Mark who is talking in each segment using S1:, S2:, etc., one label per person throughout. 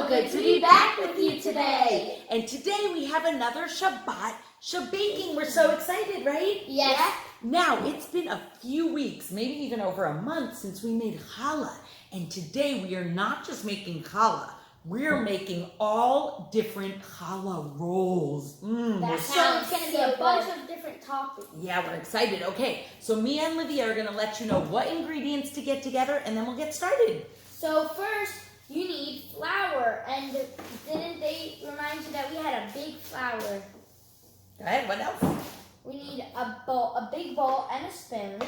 S1: so good to be back with you today. And today we have another Shabbat Shabbaking. We're so excited, right?
S2: Yes.
S1: Now, it's been a few weeks, maybe even over a month since we made challah. And today we are not just making challah. We're making all different challah rolls.
S2: So it's going to be a bunch of different toppings.
S1: Yeah, we're excited. Okay, so me and Livia are going to let you know what ingredients to get together, and then we'll get started.
S2: So first, you need flour. And didn't they remind you that we had a big flour?
S1: Go ahead, what else?
S2: We need a bowl, a big bowl and a spoon,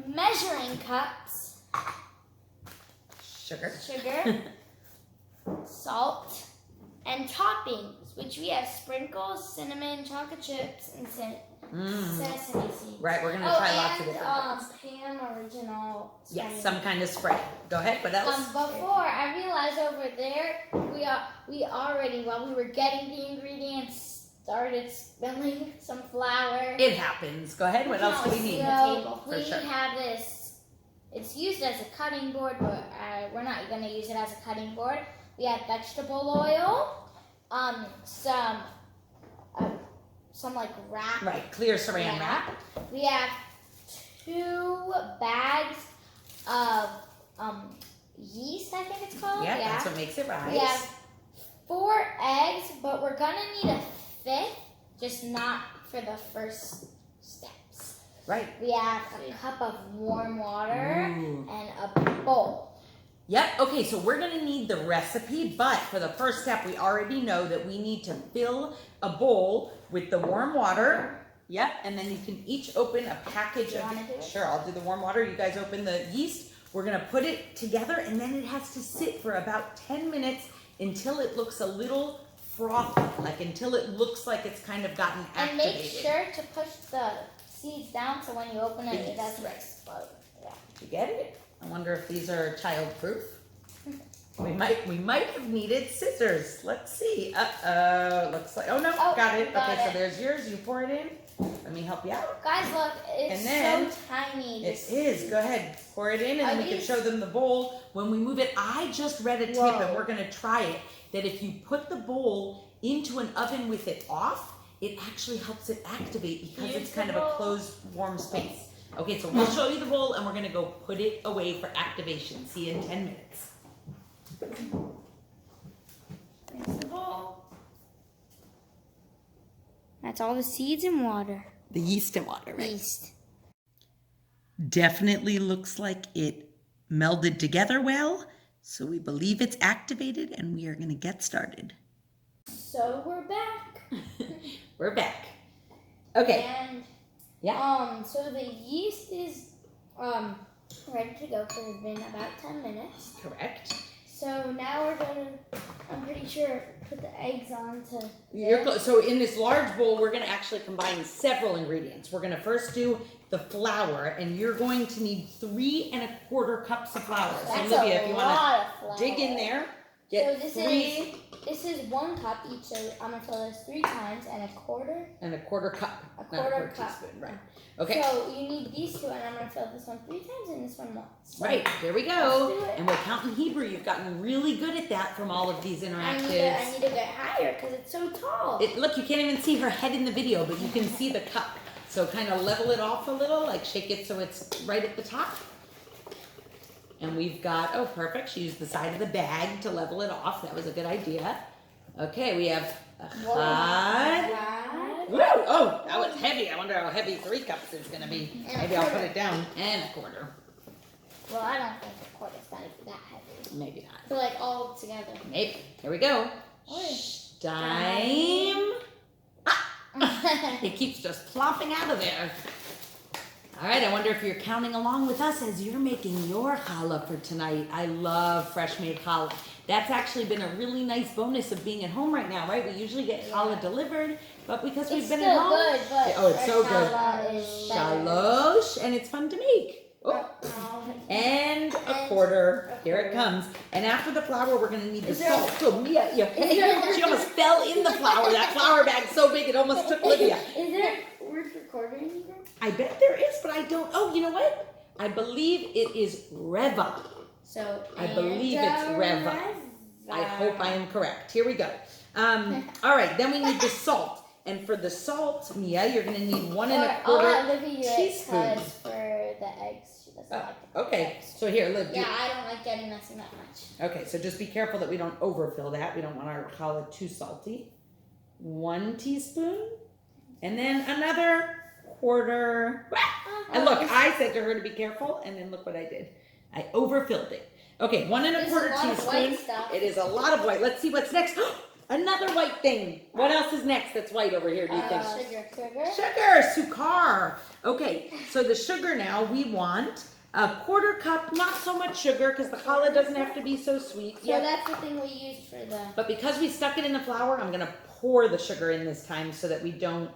S2: measuring cups,
S1: Sugar,
S2: salt, and toppings, which we have sprinkles, cinnamon, chocolate chips, and sesame seeds.
S1: Right, we're going to try lots of different things.
S2: Pam original.
S1: Yes, some kind of spray. Go ahead, what else?
S2: Before, I realized over there, we already, while we were getting the ingredients, started spilling some flour.
S1: It happens. Go ahead, what else do we need?
S2: So we have this, it's used as a cutting board, but we're not going to use it as a cutting board. We have vegetable oil, some like wrap.
S1: Right, clear saran wrap.
S2: We have 2 bags of yeast, I think it's called.
S1: Yeah, that's what makes it rise.
S2: We have 4 eggs, but we're going to need a 5th, just not for the first steps.
S1: Right.
S2: We have a cup of warm water and a bowl.
S1: Yep, okay, so we're going to need the recipe, but for the first step, we already know that we need to fill a bowl with the warm water. Yep, and then you can each open a package of... Sure, I'll do the warm water. You guys open the yeast. We're going to put it together, and then it has to sit for about 10 minutes until it looks a little frothy, like until it looks like it's kind of gotten activated.
S2: And make sure to push the seeds down so when you open it, it doesn't explode. Yeah.
S1: You get it? I wonder if these are child-proof. We might have needed scissors. Let's see. Looks like, oh no, got it. Okay, so there's yours. You pour it in. Let me help you out.
S2: Guys, look, it's so tiny.
S1: It is. Go ahead, pour it in, and then we can show them the bowl. When we move it, I just read a tip, and we're gonna try it, that if you put the bowl into an oven with it off, it actually helps it activate because it's kind of a closed, warm space. Okay, so we'll show you the bowl, and we're gonna go put it away for activation. See you in 10 minutes.
S2: There's the bowl. That's all the seeds and water.
S1: The yeast and water, right?
S2: Yeast.
S1: Definitely looks like it melded together well, so we believe it's activated, and we are gonna get started.
S2: So we're back.
S1: We're back. Okay.
S2: And so the yeast is ready to go because it's been about 10 minutes.
S1: Correct.
S2: So now we're gonna, I'm pretty sure, put the eggs on to
S1: So in this large bowl, we're gonna actually combine several ingredients. We're gonna first do the flour, and you're going to need 3 1/4 cups of flour. So
S2: That's
S1: Olivia, if
S2: a
S1: you
S2: lot of
S1: wanna
S2: flour.
S1: dig in there, get
S2: so
S1: 3.
S2: This is 1 cup each, so I'm gonna fill this 3 times and a quarter.
S1: And a 1/4 cup.
S2: A quarter cup.
S1: Teaspoon, right. Okay.
S2: So you need these 2, and I'm gonna fill this one 3 times and this one once. So
S1: right, there we go. And we're counting Hebrew. You've gotten really good at that from all of these interactives.
S2: I need to get higher because it's so tall.
S1: Look, you can't even see her head in the video, but you can see the cup. So kind of level it off a little, like shake it so it's right at the top. And we've got, oh, perfect. She used the side of the bag to level it off. That was a good idea. Okay, we have a chad. Whoa, oh, that was heavy. I wonder how heavy 3 cups is going to be. Maybe I'll put it down. And a quarter.
S2: Well, I don't think a quarter is going to be that heavy.
S1: Maybe not.
S2: So like all together.
S1: Maybe. Here we go. Stein. It keeps just plopping out of there. All right, I wonder if you're counting along with us as you're making your challah for tonight. I love fresh made challah. That's actually been a really nice bonus of being at home right now, right? We usually get challah delivered, but because we've been at home,
S2: good, but
S1: oh, it's so good.
S2: Shalosh,
S1: and it's fun to make. Oh. And a quarter. Here it comes. And after the flour, we're going to need the salt. So Mia, she almost fell in the flour. That flour bag's so big it almost took Livia.
S2: Is there a word for quarter in here?
S1: I bet there is, but I don't. Oh, you know what? I believe it is reva.
S2: So
S1: I believe it's reva. I hope I am correct. Here we go. All right, then we need the salt. And for the salt, Mia, you're going to need 1 1/4 teaspoon.
S2: For the eggs, she doesn't like the
S1: okay,
S2: eggs.
S1: so here, Liv.
S2: Yeah, I don't like getting messy that much.
S1: Okay, so just be careful that we don't overfill that. We don't want our challah too salty. 1 teaspoon. And then another 1/4. And look, I said to her to be careful, and then look what I did. I overfilled it. Okay, 1 1/4 teaspoon. It is a lot of white. Let's see what's next. Another white thing. What else is next that's white over here, do you think? Sugar, sukar. Okay, so the sugar now, we want a 1/4 cup, not so much sugar, because the challah doesn't have to be so sweet.
S2: So that's the thing we use for the...
S1: But because we stuck it in the flour, I'm going to pour the sugar in this time so that we don't,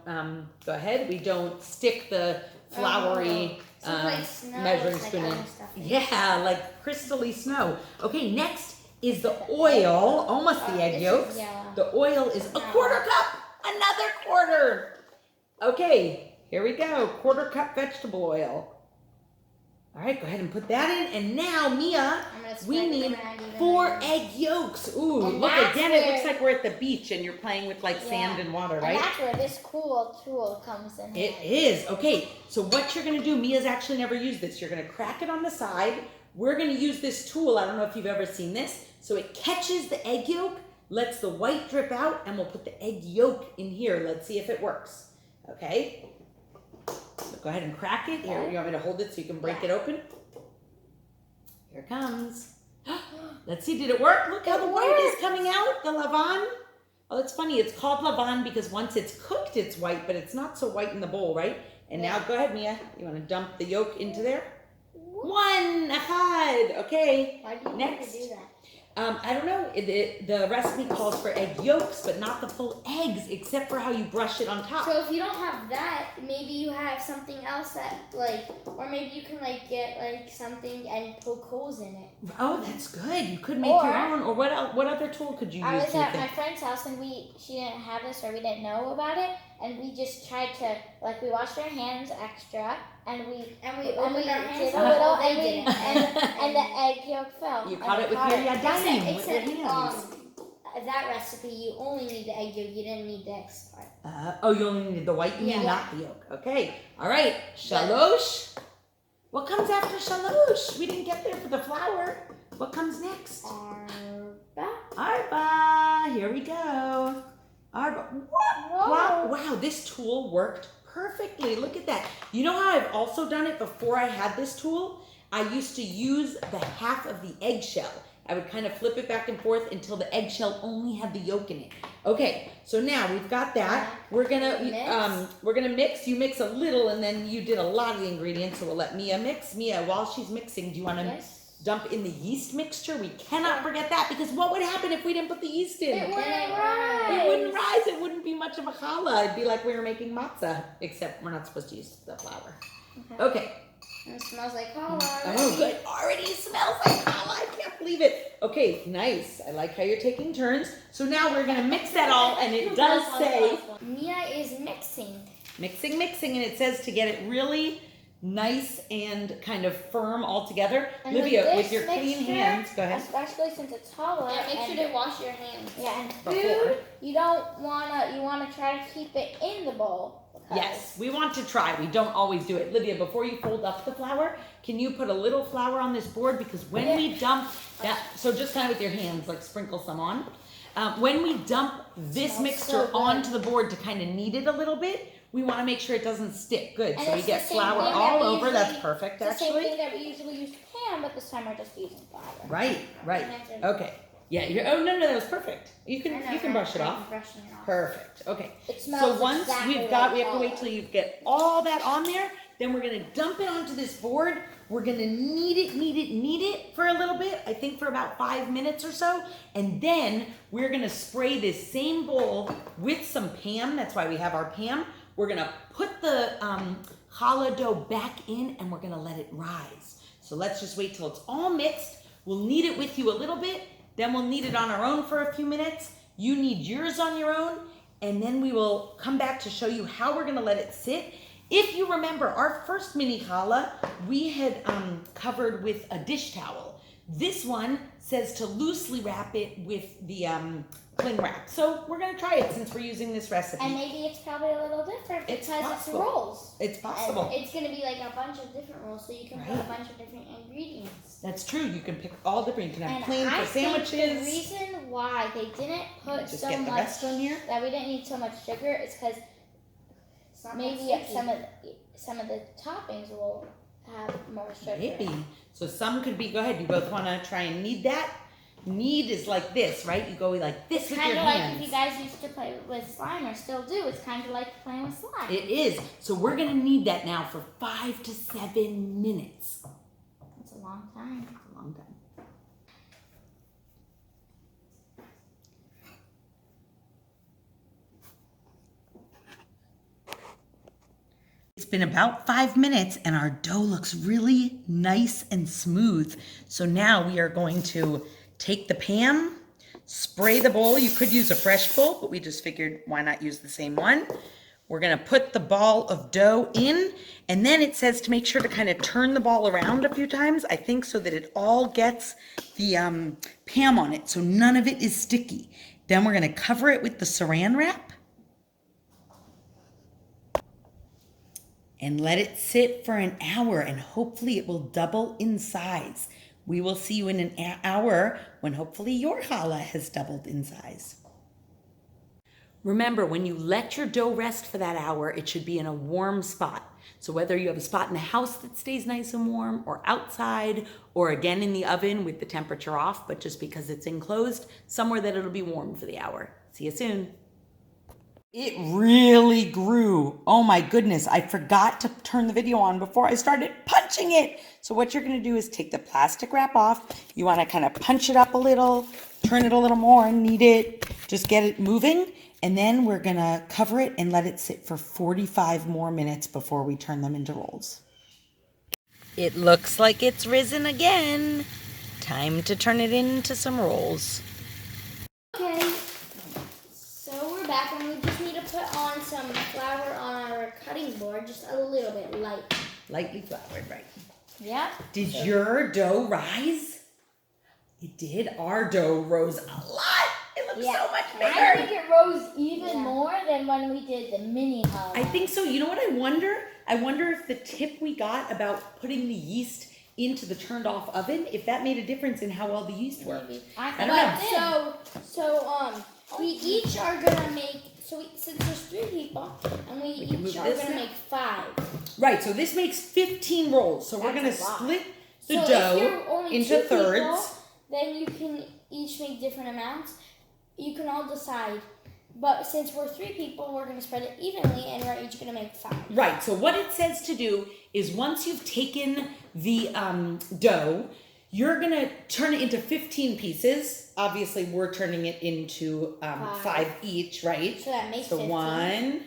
S1: go ahead, we don't stick the floury
S2: like snow,
S1: measuring spoon in. Yeah, like crystally snow. Okay, next is the oil, almost the egg yolks. The oil is a 1/4 cup, another 1/4. Okay, here we go, 1/4 cup vegetable oil. All right, go ahead and put that in. And now, Mia, we need 4 egg yolks. Ooh, and look, again, it looks like we're at the beach and you're playing with like sand and water, right?
S2: And that's where this cool tool comes in.
S1: It is. Okay, so what you're going to do, Mia's actually never used this. You're going to crack it on the side. We're going to use this tool. I don't know if you've ever seen this. So it catches the egg yolk, lets the white drip out, and we'll put the egg yolk in here. Let's see if it works. Okay. So go ahead and crack it. Here, you want me to hold it so you can break it open? Here it comes. Let's see, did it work? Look how the white is coming out, the lavan. Oh, that's funny. It's called lavan because once it's cooked, it's white, but it's not so white in the bowl, right? And now, go ahead, Mia. You want to dump the yolk into there? 1 ahad. Okay.
S2: Why do you
S1: next.
S2: do that?
S1: I don't know. The recipe calls for egg yolks, but not the full eggs, except for how you brush it on top.
S2: So if you don't have that, maybe you have something else that or maybe you can get something and poke holes in it.
S1: Oh, that's good. You could make your own. Or what other tool could you use?
S2: I was at my friend's house and she didn't have this or we didn't know about it, and we just tried to we washed our hands extra and we opened our hands a little and the egg yolk fell.
S1: You caught it with your yadayim, with your hands.
S2: That recipe, you only need the egg yolk. You didn't need this part.
S1: Oh, you only need the white, you mean, not the yolk. Okay. All right. Shalosh. What comes after shalosh? We didn't get there for the flour. What comes next? Arba. Here we go. Arba. What? Wow, this tool worked perfectly. Look at that. You know how I've also done it before I had this tool? I used to use the half of the eggshell. I would kind of flip it back and forth until the eggshell only had the yolk in it. Okay, so now we've got that. We're gonna mix. You mix a little, and then you did a lot of the ingredients. So we'll let Mia mix. Mia, while she's mixing, do you want to dump in the yeast mixture? We cannot forget that, because what would happen if we didn't put the yeast in?
S2: It wouldn't rise.
S1: It wouldn't rise. It wouldn't be much of a challah. It'd be like we were making matzah, except we're not supposed to use the flour. Okay.
S2: And it smells like challah.
S1: Oh, good. Already smells like challah. I can't believe it. Okay, nice. I like how you're taking turns. So now we're going to mix that all, and it does say...
S2: Mia is mixing.
S1: Mixing, and it says to get it really nice and kind of firm all together.
S2: And
S1: Olivia, with your clean hands, go ahead.
S2: Especially since it's challah.
S3: Yeah, make sure to wash your hands.
S2: Yeah, and food, you want to try to keep it in the bowl.
S1: Yes, we want to try. We don't always do it. Livia, before you fold up the flour, can you put a little flour on this board? Because when we dump that, so just kind of with your hands, sprinkle some on. When we dump this mixture onto the board to kind of knead it a little bit, we want to make sure it doesn't stick. Good.
S2: And
S1: so we get flour all over. That's perfect,
S2: actually.
S1: actually.
S2: It's the same thing that we usually use pan, but this time we're just using flour.
S1: Right. Okay. Yeah, oh no, that was perfect. You can brush it off. Perfect. Okay.
S2: It smells
S1: so once
S2: exactly
S1: we have
S2: like
S1: to wait till you get all that on there, then we're gonna dump it onto this board. We're gonna knead it for a little bit, I think for about 5 minutes or so. And then we're gonna spray this same bowl with some Pam. That's why we have our Pam. We're gonna put the challah dough back in and we're gonna let it rise. So let's just wait till it's all mixed. We'll knead it with you a little bit. Then we'll knead it on our own for a few minutes. You knead yours on your own, and then we will come back to show you how we're gonna let it sit. If you remember, our first mini challah, we had covered with a dish towel. This one says to loosely wrap it with the cling wrap. So we're going to try it since we're using this recipe.
S2: And maybe it's probably a little different because it's rolls.
S1: It's possible.
S2: And it's going to be like a bunch of different rolls, so you can put a bunch of different ingredients.
S1: That's true. You can pick all different. You can have
S2: and
S1: plain for sandwiches.
S2: Think the reason why they didn't put
S1: Just
S2: so
S1: get the
S2: much
S1: rest on here.
S2: that we didn't need so much sugar is because maybe some of the toppings will have more sugar.
S1: Maybe. So some could be, go ahead, you both want to try and knead that? Knead is like this, right? You go like this with your hands.
S2: It's kind of like if you guys used to play with slime or still do, it's kind of like playing with slime.
S1: It is. So we're going to knead that now for 5 to 7 minutes.
S2: That's a long time.
S1: It's a long time. It's been about 5 minutes and our dough looks really nice and smooth. So now we are going to take the pan, spray the bowl. You could use a fresh bowl, but we just figured why not use the same one. We're gonna put the ball of dough in, and then it says to make sure to kind of turn the ball around a few times, I think, so that it all gets the Pam on it, so none of it is sticky. Then we're gonna cover it with the saran wrap and let it sit for an hour, and hopefully it will double in size. We will see you in an hour when hopefully your challah has doubled in size. Remember, when you let your dough rest for that hour, it should be in a warm spot. So whether you have a spot in the house that stays nice and warm, or outside, or again in the oven with the temperature off, but just because it's enclosed, somewhere that it'll be warm for the hour. See you soon. It really grew. Oh my goodness, I forgot to turn the video on before I started punching it. So what you're gonna do is take the plastic wrap off. You wanna kind of punch it up a little, turn it a little more, knead it, just get it moving. And then we're gonna cover it and let it sit for 45 more minutes before we turn them into rolls. It looks like it's risen again. Time to turn it into some rolls.
S2: Okay, so we're back and we just need to put on some flour on our cutting board, just a little bit light.
S1: Lightly floured, right?
S2: Yep.
S1: Did your dough rise? It did. Our dough rose a lot. It looks so much bigger.
S2: I think it rose even more than when we did the mini challah.
S1: I think so. You know what I wonder? I wonder if the tip we got about putting the yeast into the turned off oven, if that made a difference in how well the yeast worked.
S2: I don't know. So we each are gonna make. Since there's 3 people, and we each are gonna make 5.
S1: Right. So this makes 15 rolls. So we're gonna split the dough
S2: if you're only
S1: into
S2: 2
S1: thirds.
S2: People, then you can each make different amounts. You can all decide. But since we're 3 people, we're going to spread it evenly, and we're each going to make 5.
S1: Right. So what it says to do is once you've taken the dough, you're going to turn it into 15 pieces. Obviously, we're turning it into 5 each, right?
S2: So that makes 15.
S1: 1,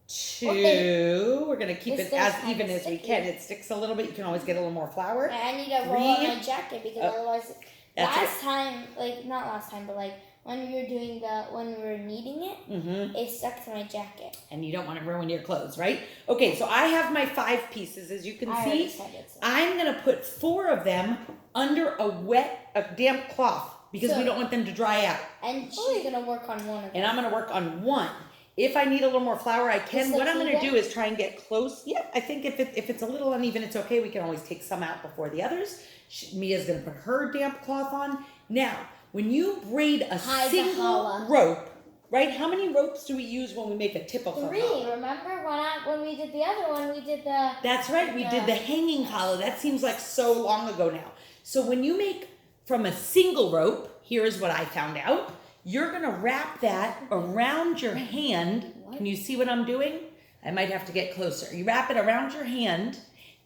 S1: 2. We're going to keep it as even as we
S2: sticky.
S1: can. It sticks a little bit. You can always get a little more flour.
S2: I need to roll up my jacket because otherwise,
S1: That's
S2: not last time, but like when we were kneading it, it stuck to my jacket.
S1: And you don't want to ruin your clothes, right? Okay, so I have my 5 pieces, as you can see. I'm going to put 4 of them under a damp cloth because we don't want them to dry out.
S2: And she's going to work on one of them.
S1: And I'm going to work on one. If I need a little more flour, I can. What I'm going to do is try and get close. Yeah, I think if it's a little uneven, it's okay. We can always take some out before the others. Mia's going to put her damp cloth on. Now, when you braid a single rope, right? How many ropes do we use when we make a typical
S2: 3.
S1: challah?
S2: Remember when we did the other one, we did the...
S1: That's right. We did the hanging challah. That seems like so long ago now. So when you make from a single rope, here's what I found out. You're going to wrap that around your hand. Can you see what I'm doing? I might have to get closer. You wrap it around your hand.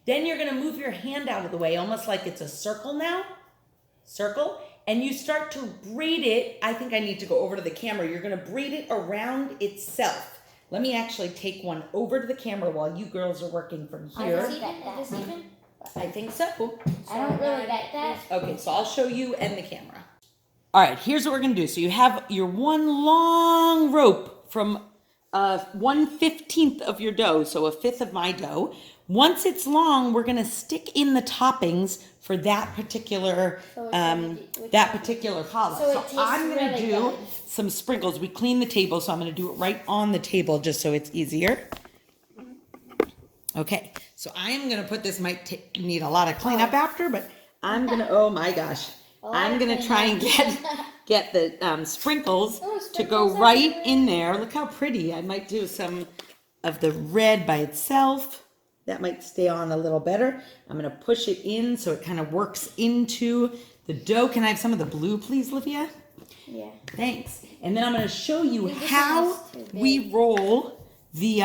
S1: Then you're going to move your hand out of the way, almost like it's a circle now. Circle. And you start to braid it. I think I need to go over to the camera. You're going to braid it around itself. Let me actually take one over to the camera while you girls are working from here. I think so.
S2: I don't really get that.
S1: Okay, so I'll show you and the camera. All right, here's what we're going to do. So you have your one long rope from 1/15 of your dough, so a fifth of my dough. Once it's long, we're gonna stick in the toppings for that particular challah.
S2: So it
S1: So
S2: tastes
S1: I'm gonna
S2: really
S1: do
S2: good.
S1: some sprinkles. We clean the table, so I'm gonna do it right on the table just so it's easier. Okay, so I am gonna put this, might need a lot of cleanup after, but I'm gonna, oh my gosh. I'm gonna try and get the sprinkles to go right in there. Look how pretty. I might do some of the red by itself. That might stay on a little better. I'm gonna push it in so it kind of works into the dough. Can I have some of the blue, please, Livia?
S2: Yeah.
S1: Thanks. And then I'm gonna show you how we roll the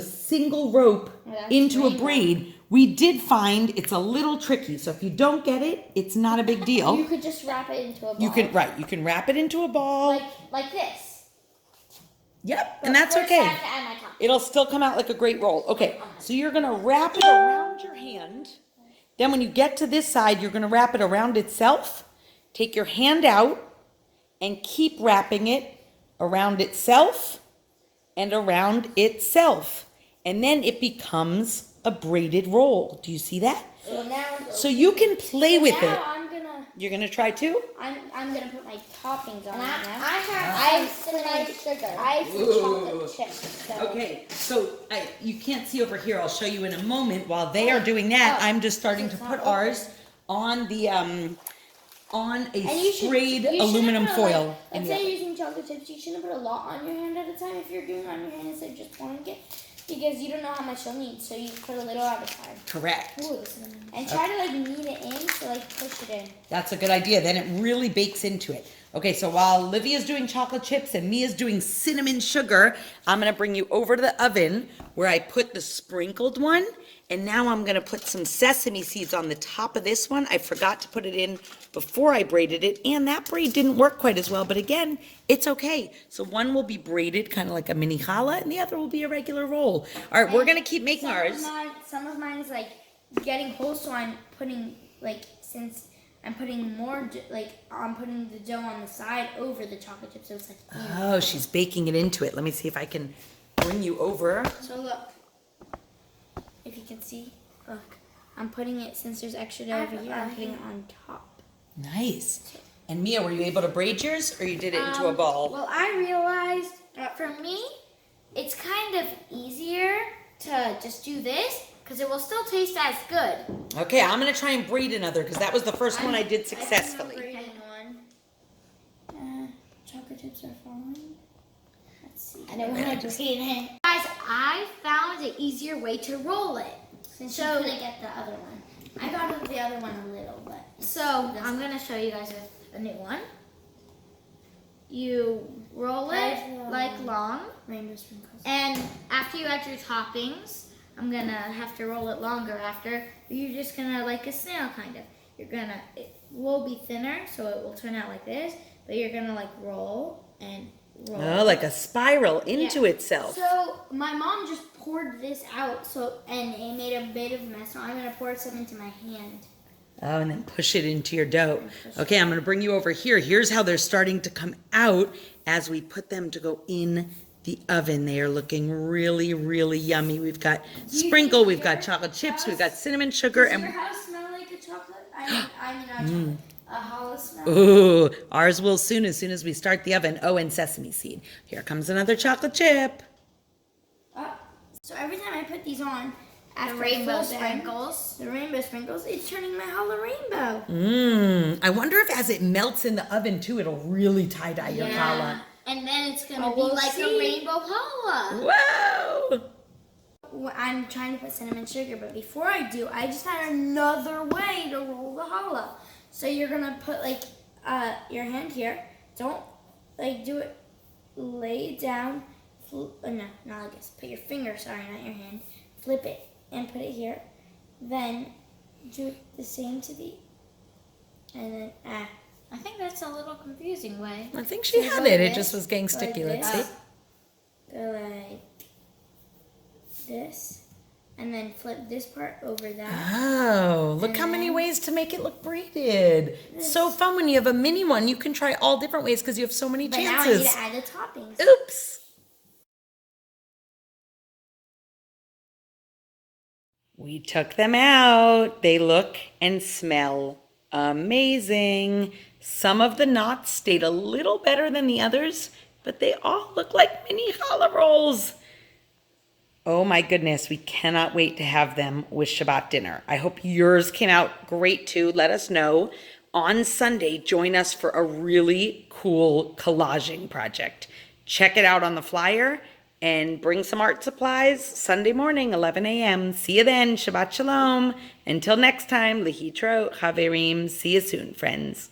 S1: single rope into a braid. We did find it's a little tricky, so if you don't get it, it's not a big deal.
S2: You could just wrap it into a ball.
S1: You can wrap it into a ball.
S2: Like this.
S1: Yep,
S2: But
S1: and that's
S2: first I
S1: okay.
S2: have to add my top.
S1: It'll still come out like a great roll. Okay, so you're gonna wrap it around your hand. Then when you get to this side, you're gonna wrap it around itself. Take your hand out and keep wrapping it around itself and around itself. And then it becomes a braided roll. Do you see that? So you can play with it. You're gonna try too?
S2: I'm gonna put my toppings on it now. I have cinnamon sugar. I have chocolate chips. So.
S1: Okay, so you can't see over here. I'll show you in a moment. While they are doing that, I'm just starting to put ours on the on a sprayed aluminum foil.
S2: Let's say you're using chocolate chips. You shouldn't put a lot on your hand at a time if you're doing it on your hand instead of just pouring it. Because you don't know how much you'll need, so you put a little at a time.
S1: Correct.
S2: Ooh, and try to knead it in, so push it in.
S1: That's a good idea. Then it really bakes into it. Okay, so while Livia's doing chocolate chips and Mia's doing cinnamon sugar, I'm gonna bring you over to the oven where I put the sprinkled one. And now I'm gonna put some sesame seeds on the top of this one. I forgot to put it in before I braided it, and that braid didn't work quite as well, but again, it's okay. So one will be braided, kind of like a mini challah, and the other will be a regular roll. All right, we're gonna keep making ours.
S2: Some of mine is getting whole, so I'm putting since I'm putting more I'm putting the dough on the side over the chocolate chips, so it's
S1: Oh, she's baking it into it. Let me see if I can bring you over.
S2: So look. If you can see, look, I'm putting it, since there's extra dough over here, I'm putting it on top.
S1: Nice. And Mia, were you able to braid yours, or you did it into a ball?
S2: Well, I realized for me, it's kind of easier to just do this, because it will still taste as good.
S1: Okay, I'm going to try and braid another, because that was the first one I did successfully.
S2: Chocolate chips are falling. Let's see. I don't want to braid it. Guys, I found an easier way to roll it. Since you couldn't get the other one. I got the other one a little, but. So, I'm going to show you guys a new one. You roll it long. Rainbow sprinkles. And after you add your toppings, I'm going to have to roll it longer after. You're just going to, like a snail kind of. It will be thinner, so it will turn out like this. But you're going to roll and roll.
S1: Oh, like a spiral into itself.
S2: So my mom just poured this out, and it made a bit of a mess. So I'm gonna pour some into my hand.
S1: Oh, and then push it into your dough. Okay, I'm gonna bring you over here. Here's how they're starting to come out as we put them to go in the oven. They are looking really, really yummy. We've got sprinkle, we've got chocolate chips, we've got cinnamon sugar,
S2: Does your house smell like a chocolate? I mean, chocolate. A hollow smell.
S1: Ooh, ours will soon as we start the oven. Oh, and sesame seed. Here comes another chocolate chip.
S2: So every time I put these on, after the rainbow sprinkles, it's turning my challah rainbow.
S1: I wonder if as it melts in the oven too, it'll really tie-dye your challah.
S2: And then it's gonna be like a rainbow challah.
S1: Whoa!
S2: I'm trying to put cinnamon sugar, but before I do, I just had another way to roll the challah. So you're gonna put your hand here. Don't do it. Lay it down. No, not like this. Put your finger. Sorry, not your hand. Flip it and put it here. Then do the same to the. And then I think that's a little confusing way.
S1: I think she had it. It just was getting sticky. Let's see.
S2: Go like this. And then flip this part over that.
S1: Oh, look how many ways ways to make it look braided. So fun when you have a mini one. You can try all different ways because you have so many
S2: But now I
S1: chances.
S2: need to add the toppings.
S1: Oops. We took them out. They look and smell amazing. Some of the knots stayed a little better than the others, but they all look like mini challah rolls. Oh my goodness, we cannot wait to have them with Shabbat dinner. I hope yours came out great too. Let us know. On Sunday, join us for a really cool collaging project. Check it out on the flyer and bring some art supplies Sunday morning, 11 a.m. See you then. Shabbat Shalom. Until next time, Lehitraot, Chaverim. See you soon, friends.